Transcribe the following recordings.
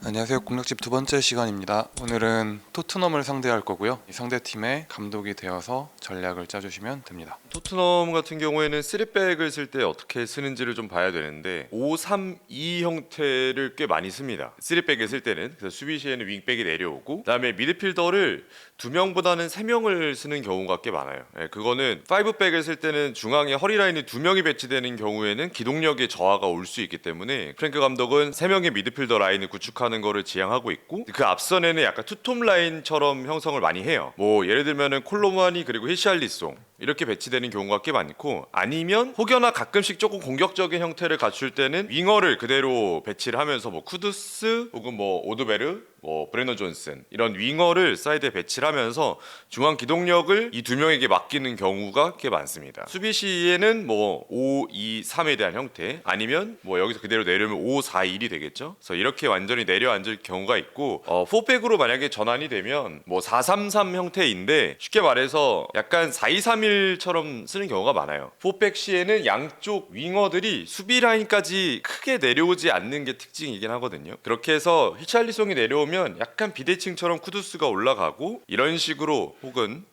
안녕하세요. 공략집 두 번째 시간입니다. 오늘은 토트넘을 상대할 거고요. 이 상대팀의 감독이 되어서 전략을 짜주시면 됩니다. 토트넘 같은 경우에는 3백을 쓸 때 어떻게 쓰는지를 좀 봐야 되는데 5-3-2 형태를 꽤 많이 씁니다. 3백을 쓸 때는. 그래서 수비 시에는 윙백이 내려오고 그다음에 미드필더를 2명보다는 3명을 쓰는 경우가 꽤 많아요. 그거는 5백을 쓸 때는 중앙에 허리라인이 2명이 배치되는 경우에는 기동력의 저하가 올 수 있기 때문에 프랭크 감독은 3명의 미드필더 라인을 구축하는 거를 지향하고 있고, 그 앞선에는 약간 투톱 라인처럼 형성을 많이 해요. 뭐 예를 들면은 콜로무아니 그리고 히샬리송 이렇게 배치되는 경우가 꽤 많고, 아니면 혹여나 가끔씩 조금 공격적인 형태를 갖출 때는 윙어를 그대로 배치를 하면서 뭐 쿠두스 혹은 뭐 오드베르, 뭐 브레너 존슨 이런 윙어를 사이드에 배치를 하면서 중앙 기동력을 이 두 명에게 맡기는 경우가 꽤 많습니다. 수비 시에는 뭐 5-2-3에 대한 형태, 아니면 뭐 여기서 그대로 내려오면 5-4-1이 되겠죠. 그래서 이렇게 완전히 내려앉을 경우가 있고, 4백으로 만약에 전환이 되면 뭐 4-3-3 형태인데, 쉽게 말해서 약간 4-2-3-1처럼 쓰는 경우가 많아요. 4백 시에는 양쪽 윙어들이 수비 라인까지 크게 내려오지 않는 게 특징이긴 하거든요. 그렇게 해서 히찰리송이 내려오면 약간 비대칭처럼 쿠두스가 올라가고, 이런 식으로 혹은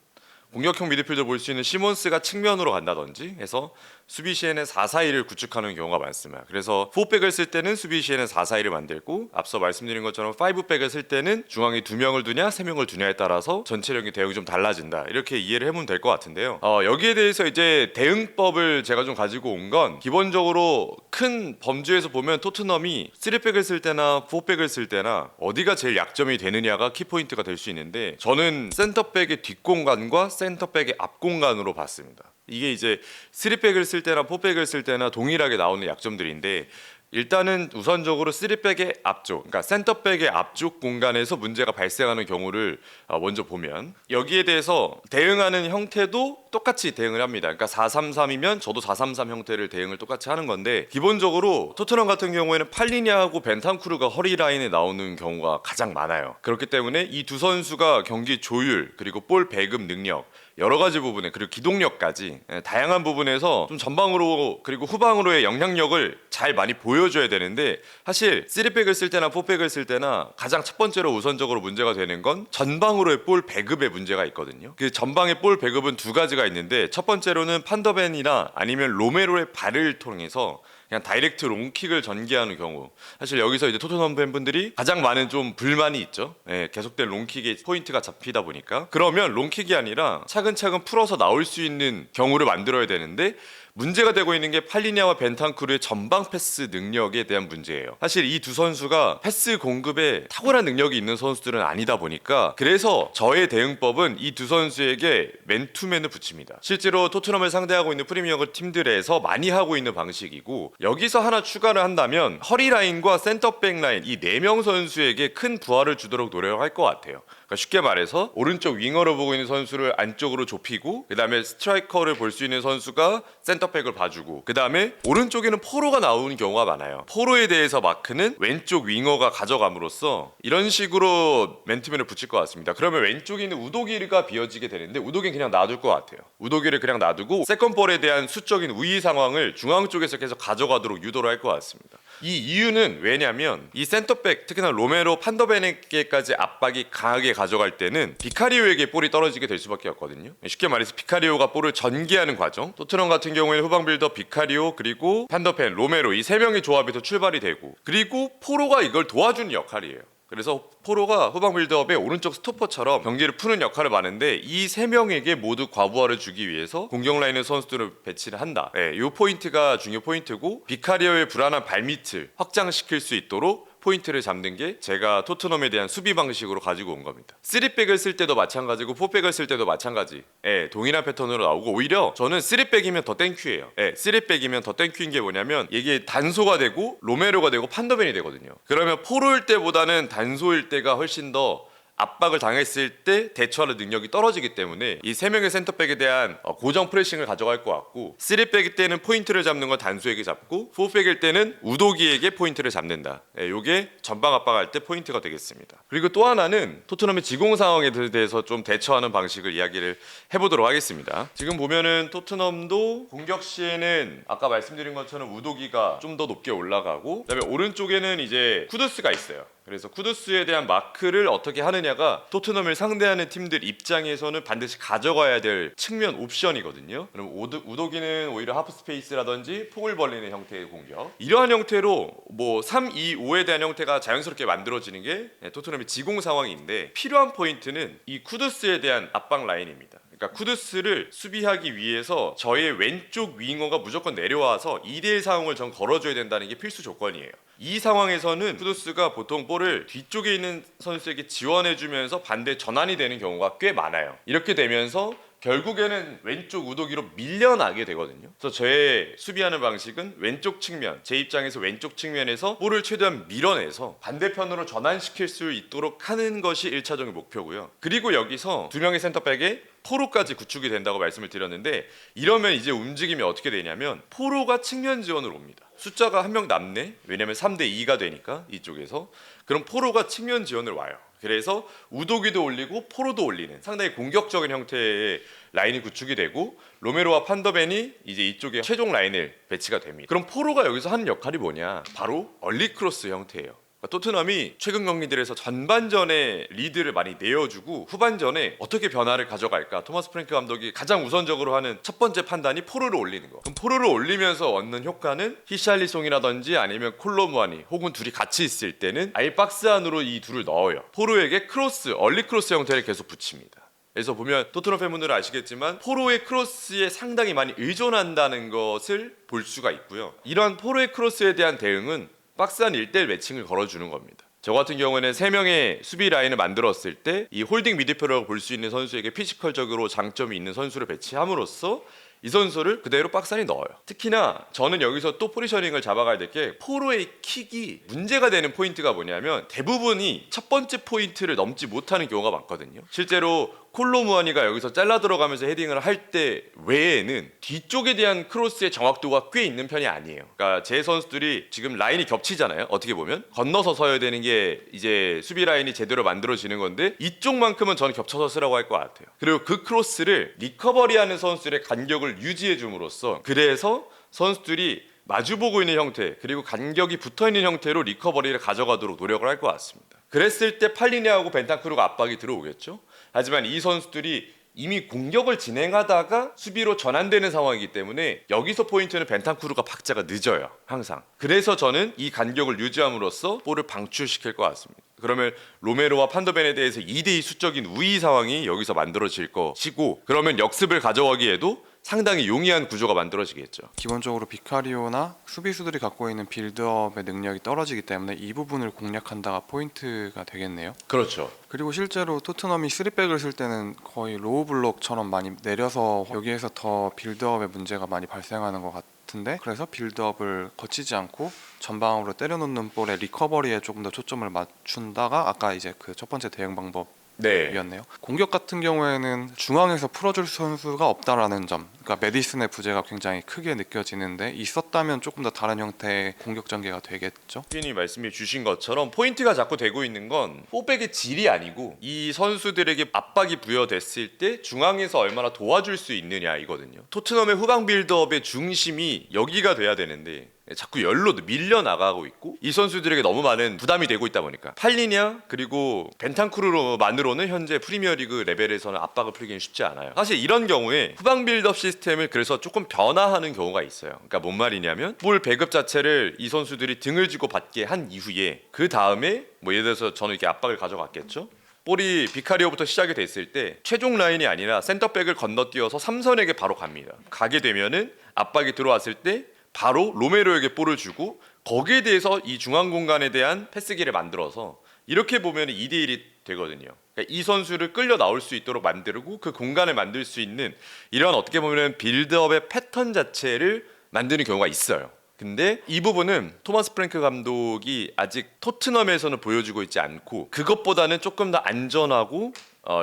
공격형 미드필더 볼 수 있는 시몬스가 측면으로 간다든지 해서 수비 시에는 4-4-2를 구축하는 경우가 많습니다. 그래서 4백을 쓸 때는 수비 시에는 4-4-2를 만들고, 앞서 말씀드린 것처럼 5백을 쓸 때는 중앙에 2명을 두냐 3명을 두냐에 따라서 전체적인 대응이 좀 달라진다, 이렇게 이해를 해보면 될 것 같은데요. 여기에 대해서 이제 대응법을 제가 좀 가지고 온 건, 기본적으로 큰 범주에서 보면 토트넘이 3백을 쓸 때나 4백을 쓸 때나 어디가 제일 약점이 되느냐가 키포인트가 될 수 있는데, 저는 센터백의 뒷공간과 센터백의 앞공간으로 봤습니다. 이게 이제 3백을 쓸 때나 4백을 쓸 때나 동일하게 나오는 약점들인데, 일단은 우선적으로 3백의 앞쪽, 그러니까 센터백의 앞쪽 공간에서 문제가 발생하는 경우를 먼저 보면, 여기에 대해서 대응하는 형태도 똑같이 대응을 합니다. 그러니까 4-3-3이면 저도 4-3-3 형태를 대응을 똑같이 하는 건데, 기본적으로 토트넘 같은 경우에는 팔리냐하고 벤탄쿠르가 허리 라인에 나오는 경우가 가장 많아요. 그렇기 때문에 이 두 선수가 경기 조율 그리고 볼 배급 능력, 여러 가지 부분에, 그리고 기동력까지 다양한 부분에서 좀 전방으로 그리고 후방으로의 영향력을 잘 많이 보여줘야 되는데, 사실 3백을 쓸 때나 4백을 쓸 때나 가장 첫 번째로 우선적으로 문제가 되는 건 전방으로의 볼 배급에 문제가 있거든요. 그 전방의 볼 배급은 두 가지가 있는데, 첫 번째로는 판더벤이나 아니면 로메로의 발을 통해서 그냥 다이렉트 롱킥을 전개하는 경우, 사실 여기서 이제 토트넘 팬분들이 가장 많은 좀 불만이 있죠. 계속된 롱킥의 포인트가 잡히다 보니까. 그러면 롱킥이 아니라 차근차근 풀어서 나올 수 있는 경우를 만들어야 되는데, 문제가 되고 있는 게 팔리냐와 벤탄쿠르의 전방 패스 능력에 대한 문제예요. 사실 이 두 선수가 패스 공급에 탁월한 능력이 있는 선수들은 아니다 보니까, 그래서 저의 대응법은 이 두 선수에게 맨투맨을 붙입니다. 실제로 토트넘을 상대하고 있는 프리미어리그 팀들에서 많이 하고 있는 방식이고, 여기서 하나 추가를 한다면 허리 라인과 센터백 라인 이 4명 선수에게 큰 부하를 주도록 노력할 것 같아요. 그러니까 쉽게 말해서 오른쪽 윙어로 보고 있는 선수를 안쪽으로 좁히고, 그 다음에 스트라이커를 볼 수 있는 선수가 센터백을 봐주고, 그 다음에 오른쪽에는 포로가 나오는 경우가 많아요. 포로에 대해서 마크는 왼쪽 윙어가 가져감으로써 이런 식으로 맨투맨을 붙일 것 같습니다. 그러면 왼쪽에 있는 우도기가 비어지게 되는데, 우도기는 그냥 놔둘 것 같아요. 우도기를 그냥 놔두고 세컨볼에 대한 수적인 우위 상황을 중앙 쪽에서 계속 가져가도록 유도를 할 것 같습니다. 이 이유는 왜냐면, 이 센터백, 특히나 로메로 판더벤에게까지 압박이 강하게 가져갈 때는 비카리오에게 볼이 떨어지게 될 수밖에 없거든요. 쉽게 말해서 비카리오가 볼을 전개하는 과정, 토트넘 같은 경우에는 후방 빌더 비카리오 그리고 판더벤, 로메로 이 세 명의 조합에서 출발이 되고, 그리고 포로가 이걸 도와주는 역할이에요. 그래서 포로가 후방 빌드업의 오른쪽 스토퍼처럼 경기를 푸는 역할을 많은데, 이 세 명에게 모두 과부하를 주기 위해서 공격 라인의 선수들을 배치를 한다. 이 포인트가 중요 포인트고, 비카리오의 불안한 발밑을 확장시킬 수 있도록 포인트를 잡는 게 제가 토트넘에 대한 수비 방식으로 가지고 온 겁니다. 3백을 쓸 때도 마찬가지고 4백을 쓸 때도 마찬가지. 동일한 패턴으로 나오고, 오히려 저는 3백이면 더 땡큐예요. 3백이면 더 땡큐인 게 뭐냐면, 이게 단소가 되고 로메로가 되고 판더벤이 되거든요. 그러면 포로일 때보다는 단소일 때가 훨씬 더 압박을 당했을 때 대처하는 능력이 떨어지기 때문에 이 3명의 센터백에 대한 고정 프레싱을 가져갈 것 같고, 3백일 때는 포인트를 잡는 건 단수에게 잡고, 4백일 때는 우도기에게 포인트를 잡는다. 요게 전방 압박할 때 포인트가 되겠습니다. 그리고 또 하나는 토트넘의 지공 상황에 대해서 좀 대처하는 방식을 이야기를 해보도록 하겠습니다. 지금 보면은 토트넘도 공격 시에는 아까 말씀드린 것처럼 우도기가 좀 더 높게 올라가고, 그다음에 오른쪽에는 이제 쿠두스가 있어요. 그래서 쿠두스에 대한 마크를 어떻게 하느냐가 토트넘을 상대하는 팀들 입장에서는 반드시 가져가야 될 측면 옵션이거든요. 그럼 우도기는 오히려 하프 스페이스라든지 폭을 벌리는 형태의 공격. 이러한 형태로 뭐 3-2-5에 대한 형태가 자연스럽게 만들어지는 게 토트넘의 지공 상황인데 필요한 포인트는 이 쿠두스에 대한 압박 라인입니다. 그러니까 쿠두스를 수비하기 위해서 저의 왼쪽 윙어가 무조건 내려와서 2대1 상황을 전 걸어줘야 된다는 게 필수 조건이에요. 이 상황에서는 쿠두스가 보통 볼을 뒤쪽에 있는 선수에게 지원해주면서 반대 전환이 되는 경우가 꽤 많아요. 이렇게 되면서 결국에는 왼쪽 우도기로 밀려나게 되거든요. 그래서 저의 수비하는 방식은 왼쪽 측면, 제 입장에서 왼쪽 측면에서 볼을 최대한 밀어내서 반대편으로 전환시킬 수 있도록 하는 것이 1차적인 목표고요. 그리고 여기서 두 명의 센터백에 포로까지 구축이 된다고 말씀을 드렸는데 이러면 이제 움직임이 어떻게 되냐면 포로가 측면 지원으로 옵니다. 숫자가 한 명 남네. 왜냐면 3대2가 되니까 이쪽에서. 그럼 포로가 측면 지원을 와요. 그래서 우도기도 올리고 포로도 올리는 상당히 공격적인 형태의 라인이 구축이 되고 로메로와 판더벤이 이제 이쪽에 최종 라인을 배치가 됩니다. 그럼 포로가 여기서 하는 역할이 뭐냐? 바로 얼리 크로스 형태예요. 토트넘이 최근 경기들에서 전반전에 리드를 많이 내어주고 후반전에 어떻게 변화를 가져갈까 토마스 프랭크 감독이 가장 우선적으로 하는 첫 번째 판단이 포로를 올리는 거. 그럼 포로를 올리면서 얻는 효과는 히샬리송이라든지 아니면 콜로무아니 혹은 둘이 같이 있을 때는 아예 박스 안으로 이 둘을 넣어요. 포로에게 크로스, 얼리 크로스 형태를 계속 붙입니다. 그래서 보면 토트넘 팬분들은 아시겠지만 포로의 크로스에 상당히 많이 의존한다는 것을 볼 수가 있고요. 이러한 포로의 크로스에 대한 대응은 박스 안 1대1 매칭을 걸어주는 겁니다. 저 같은 경우에는 3명의 수비 라인을 만들었을 때 이 홀딩 미드필더라고 볼 수 있는 선수에게 피지컬적으로 장점이 있는 선수를 배치함으로써 이 선수를 그대로 박스 안에 넣어요. 특히나 저는 여기서 또 포지셔닝을 잡아가야 될 게 포로의 킥이 문제가 되는 포인트가 뭐냐면 대부분이 첫 번째 포인트를 넘지 못하는 경우가 많거든요. 실제로 콜로무아니가 여기서 잘라 들어가면서 헤딩을 할 때 외에는 뒤쪽에 대한 크로스의 정확도가 꽤 있는 편이 아니에요. 그러니까 제 선수들이 지금 라인이 겹치잖아요. 어떻게 보면 건너서 서야 되는 게 이제 수비 라인이 제대로 만들어지는 건데 이쪽만큼은 저는 겹쳐서 쓰라고 할 것 같아요. 그리고 그 크로스를 리커버리하는 선수들의 간격을 유지해 줌으로써 그래서 선수들이 마주보고 있는 형태 그리고 간격이 붙어있는 형태로 리커버리를 가져가도록 노력을 할 것 같습니다. 그랬을 때 팔리냐하고 벤탄크루가 압박이 들어오겠죠. 하지만 이 선수들이 이미 공격을 진행하다가 수비로 전환되는 상황이기 때문에 여기서 포인트는 벤탄쿠르가 박자가 늦어요. 항상. 그래서 저는 이 간격을 유지함으로써 볼을 방출시킬 것 같습니다. 그러면 로메로와 판더벤에 대해서 2대2 수적인 우위 상황이 여기서 만들어질 것이고 그러면 역습을 가져가기에도 상당히 용이한 구조가 만들어지겠죠. 기본적으로 비카리오나 수비수들이 갖고 있는 빌드업의 능력이 떨어지기 때문에 이 부분을 공략한다가 포인트가 되겠네요. 그렇죠. 그리고 실제로 토트넘이 3백을 쓸 때는 거의 로우 블록처럼 많이 내려서 여기에서 더 빌드업의 문제가 많이 발생하는 것 같은데 그래서 빌드업을 거치지 않고 전방으로 때려놓는 볼의 리커버리에 조금 더 초점을 맞춘다가 아까 이제 그 첫 번째 대응 방법 이었네요. 공격 같은 경우에는 중앙에서 풀어줄 선수가 없다라는 점, 그러니까 메디슨의 부재가 굉장히 크게 느껴지는데 있었다면 조금 더 다른 형태의 공격 전개가 되겠죠. 님 말씀해 주신 것처럼 포인트가 자꾸 되고 있는 건 포백의 질이 아니고 이 선수들에게 압박이 부여됐을 때 중앙에서 얼마나 도와줄 수 있느냐 이거든요. 토트넘의 후방 빌드업의 중심이 여기가 돼야 되는데 자꾸 열로 밀려나가고 있고 이 선수들에게 너무 많은 부담이 되고 있다 보니까 팔리냐 그리고 벤탄쿠르만으로는 현재 프리미어리그 레벨에서는 압박을 풀기는 쉽지 않아요. 사실 이런 경우에 후방 빌드업 시스템을 그래서 조금 변화하는 경우가 있어요. 그러니까 뭔 말이냐면 볼 배급 자체를 이 선수들이 등을 쥐고 받게 한 이후에 그 다음에 뭐 예를 들어서 저는 이렇게 압박을 가져갔겠죠. 볼이 비카리오부터 시작이 됐을 때 최종 라인이 아니라 센터백을 건너뛰어서 3선에게 바로 갑니다. 가게 되면은 압박이 들어왔을 때 바로 로메로에게 볼을 주고 거기에 대해서 이 중앙 공간에 대한 패스기를 만들어서 이렇게 보면 2대1이 되거든요. 그러니까 이 선수를 끌려 나올 수 있도록 만들고 그 공간을 만들 수 있는 이런 어떻게 보면 빌드업의 패턴 자체를 만드는 경우가 있어요. 근데 이 부분은 토마스 프랭크 감독이 아직 토트넘에서는 보여주고 있지 않고 그것보다는 조금 더 안전하고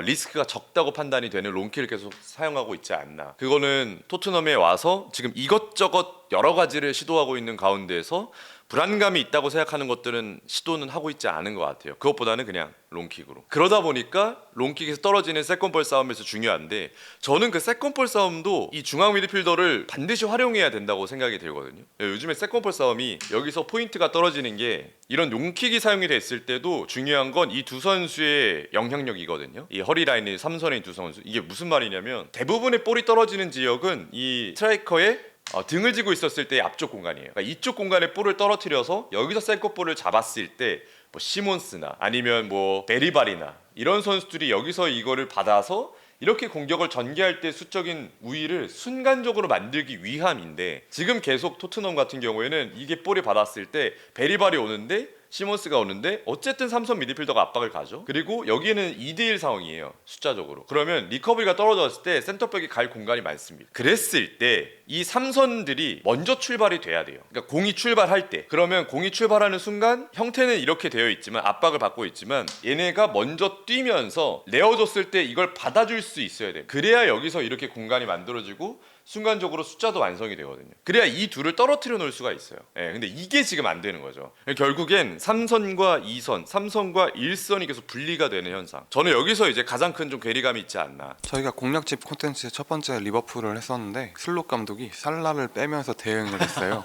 리스크가 적다고 판단이 되는 롱키를 계속 사용하고 있지 않나. 그거는 토트넘에 와서 지금 이것저것 여러 가지를 시도하고 있는 가운데에서 불안감이 있다고 생각하는 것들은 시도는 하고 있지 않은 것 같아요. 그것보다는 그냥 롱킥으로. 그러다 보니까 롱킥에서 떨어지는 세컨볼 싸움에서 중요한데 저는 그 세컨볼 싸움도 이 중앙 미드필더를 반드시 활용해야 된다고 생각이 들거든요. 요즘에 세컨볼 싸움이 여기서 포인트가 떨어지는 게 이런 롱킥이 사용이 됐을 때도 중요한 건 이 두 선수의 영향력이거든요. 이 허리 라인의 삼선의 두 선수. 이게 무슨 말이냐면 대부분의 볼이 떨어지는 지역은 이 스트라이커의 등을 지고 있었을 때의 앞쪽 공간이에요. 그러니까 이쪽 공간에 볼을 떨어뜨려서 여기서 세컨볼을 잡았을 때 뭐 시몬스나 아니면 뭐 베리발이나 이런 선수들이 여기서 이거를 받아서 이렇게 공격을 전개할 때 수적인 우위를 순간적으로 만들기 위함인데 지금 계속 토트넘 같은 경우에는 이게 볼이 받았을 때 베리발이 오는데 시몬스가 오는데 어쨌든 삼선 미드필더가 압박을 가죠. 그리고 여기는 2대1 상황이에요. 숫자적으로. 그러면 리커버리가 떨어졌을 때 센터백이 갈 공간이 많습니다. 그랬을 때 이 삼선들이 먼저 출발이 돼야 돼요. 그러니까 공이 출발할 때 그러면 공이 출발하는 순간 형태는 이렇게 되어 있지만 압박을 받고 있지만 얘네가 먼저 뛰면서 내어줬을 때 이걸 받아줄 수 있어야 돼요. 그래야 여기서 이렇게 공간이 만들어지고 순간적으로 숫자도 완성이 되거든요. 그래야 이 둘을 떨어뜨려 놓을 수가 있어요. 근데 이게 지금 안 되는 거죠. 결국엔 3선과 2선, 3선과 1선이 계속 분리가 되는 현상. 저는 여기서 이제 가장 큰 좀 괴리감이 있지 않나. 저희가 공략집 콘텐츠 첫 번째 리버풀을 했었는데 슬롯 감독이 살라를 빼면서 대응을 했어요.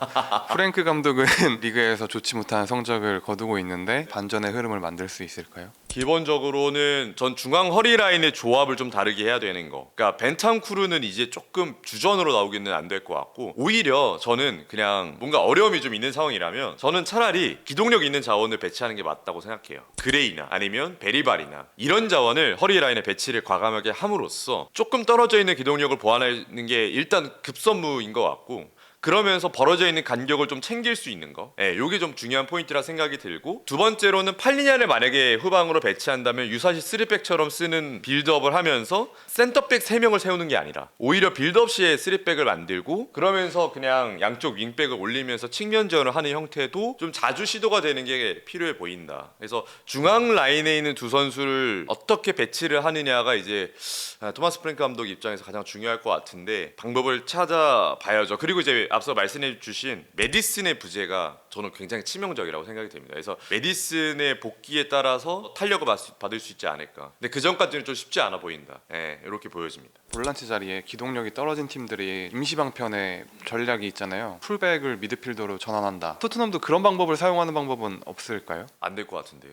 프랭크 감독은 리그에서 좋지 못한 성적을 거두고 있는데 반전의 흐름을 만들 수 있을까요? 기본적으로는 전 중앙 허리 라인의 조합을 좀 다르게 해야 되는 거. 그러니까 벤탄쿠르는 이제 조금 주전으로 나오기는 안 될 것 같고 오히려 저는 그냥 뭔가 어려움이 좀 있는 상황이라면 저는 차라리 기동력 있는 자원을 배치하는 게 맞다고 생각해요. 그레이나 아니면 베리발이나 이런 자원을 허리 라인에 배치를 과감하게 함으로써 조금 떨어져 있는 기동력을 보완하는 게 일단 급선무인 것 같고 그러면서 벌어져 있는 간격을 좀 챙길 수 있는 거. 요게 좀 중요한 포인트라 생각이 들고 두 번째로는 팔리냐를 만약에 후방으로 배치한다면 유사시 3백처럼 쓰는 빌드업을 하면서 센터백 3명을 세우는 게 아니라 오히려 빌드업 시에 3백을 만들고 그러면서 그냥 양쪽 윙백을 올리면서 측면 지원을 하는 형태도 좀 자주 시도가 되는 게 필요해 보인다. 그래서 중앙 라인에 있는 두 선수를 어떻게 배치를 하느냐가 이제 토마스 프랭크 감독 입장에서 가장 중요할 것 같은데 방법을 찾아봐야죠. 그리고 이제 앞서 말씀해 주신 메디슨의 부재가 저는 굉장히 치명적이라고 생각이 됩니다. 그래서 메디슨의 복귀에 따라서 탄력을 받을 수 있지 않을까. 근데 그 전까지는 좀 쉽지 않아 보인다. 이렇게 보여집니다. 볼란치 자리에 기동력이 떨어진 팀들이 임시방편의 전략이 있잖아요. 풀백을 미드필더로 전환한다. 토트넘도 그런 방법을 사용하는 방법은 없을까요? 안 될 것 같은데.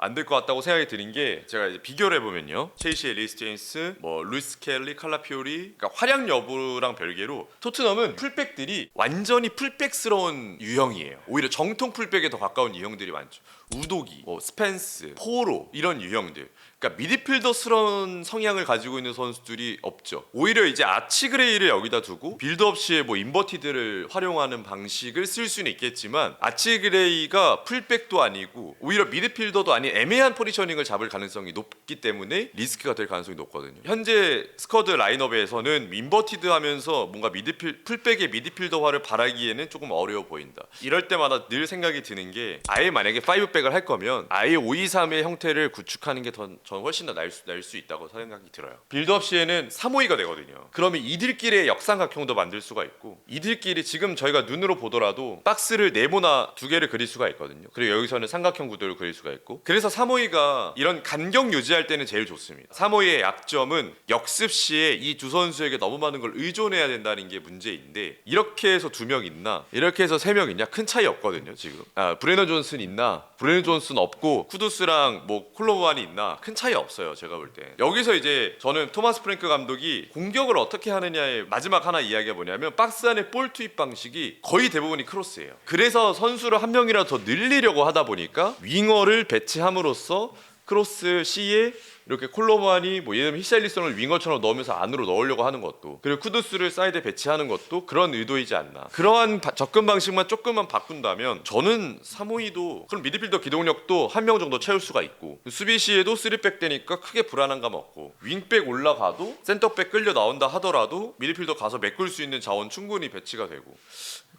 안 될 것 같다고 생각이 드는 게 제가 이제 비교를 해보면요 첼시의 리스 제임스, 뭐 루이스 켈리, 칼라피오리 그러니까 활약 여부랑 별개로 토트넘은 풀백들이 완전히 풀백스러운 유형이에요. 오히려 정통 풀백에 더 가까운 유형들이 많죠. 우도기, 뭐 스펜스, 포로 이런 유형들 그러니까 미드필더스러운 성향을 가지고 있는 선수들이 없죠. 오히려 이제 아치그레이를 여기다 두고 빌드업 시에 뭐 인버티드를 활용하는 방식을 쓸 수는 있겠지만 아치그레이가 풀백도 아니고 오히려 미드필더도 아닌 애매한 포지셔닝을 잡을 가능성이 높기 때문에 리스크가 될 가능성이 높거든요. 현재 스쿼드 라인업에서는 인버티드 하면서 뭔가 풀백의 미드필더화를 바라기에는 조금 어려워 보인다. 이럴 때마다 늘 생각이 드는 게 아예 만약에 5백을 할 거면 아예 5-2-3의 형태를 구축하는 게 저는 훨씬 더 날 수 있다고 생각이 들어요. 빌드업 시에는 3-5-2가 되거든요. 그러면 이들끼리의 역삼각형도 만들 수가 있고 이들끼리 지금 저희가 눈으로 보더라도 박스를 네모나 2개를 그릴 수가 있거든요. 그리고 여기서는 삼각형 구도를 그릴 수가 있고 그래서 3-5-2가 이런 간격 유지할 때는 제일 좋습니다. 3-5-2의 약점은 역습 시에 이 두 선수에게 너무 많은 걸 의존해야 된다는 게 문제인데 이렇게 해서 2명 있나 이렇게 해서 3명 있냐 큰 차이 없거든요. 지금 브레넌 존슨 있나 브레넌 존슨 없고 쿠두스랑 뭐 콜로무안이 있나 큰 차이 없어요. 제가 볼 때 여기서 이제 저는 토마스 프랭크 감독이 공격을 어떻게 하느냐의 마지막 하나 이야기가 뭐냐면 박스 안에 볼 투입 방식이 거의 대부분이 크로스예요. 그래서 선수를 한 명이라도 더 늘리려고 하다 보니까 윙어를 배치함으로써 크로스 C에 이렇게 콜로무안이 뭐 예를 들면 히샬리송을 윙어처럼 넣으면서 안으로 넣으려고 하는 것도 그리고 쿠두스를 사이드에 배치하는 것도 그런 의도이지 않나. 그러한 접근 방식만 조금만 바꾼다면 저는 3-5-2도 그럼 미드필더 기동력도 한 명 정도 채울 수가 있고 수비 시에도 3백 되니까 크게 불안함감 없고 윙백 올라가도 센터백 끌려 나온다 하더라도 미드필더 가서 메꿀 수 있는 자원 충분히 배치가 되고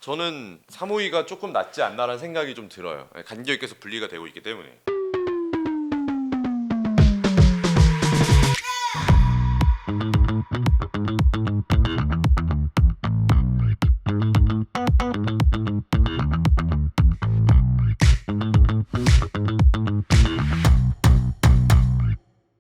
저는 3-5-2가 조금 낫지 않나라는 생각이 좀 들어요. 간격 있게 해서 분리가 되고 있기 때문에.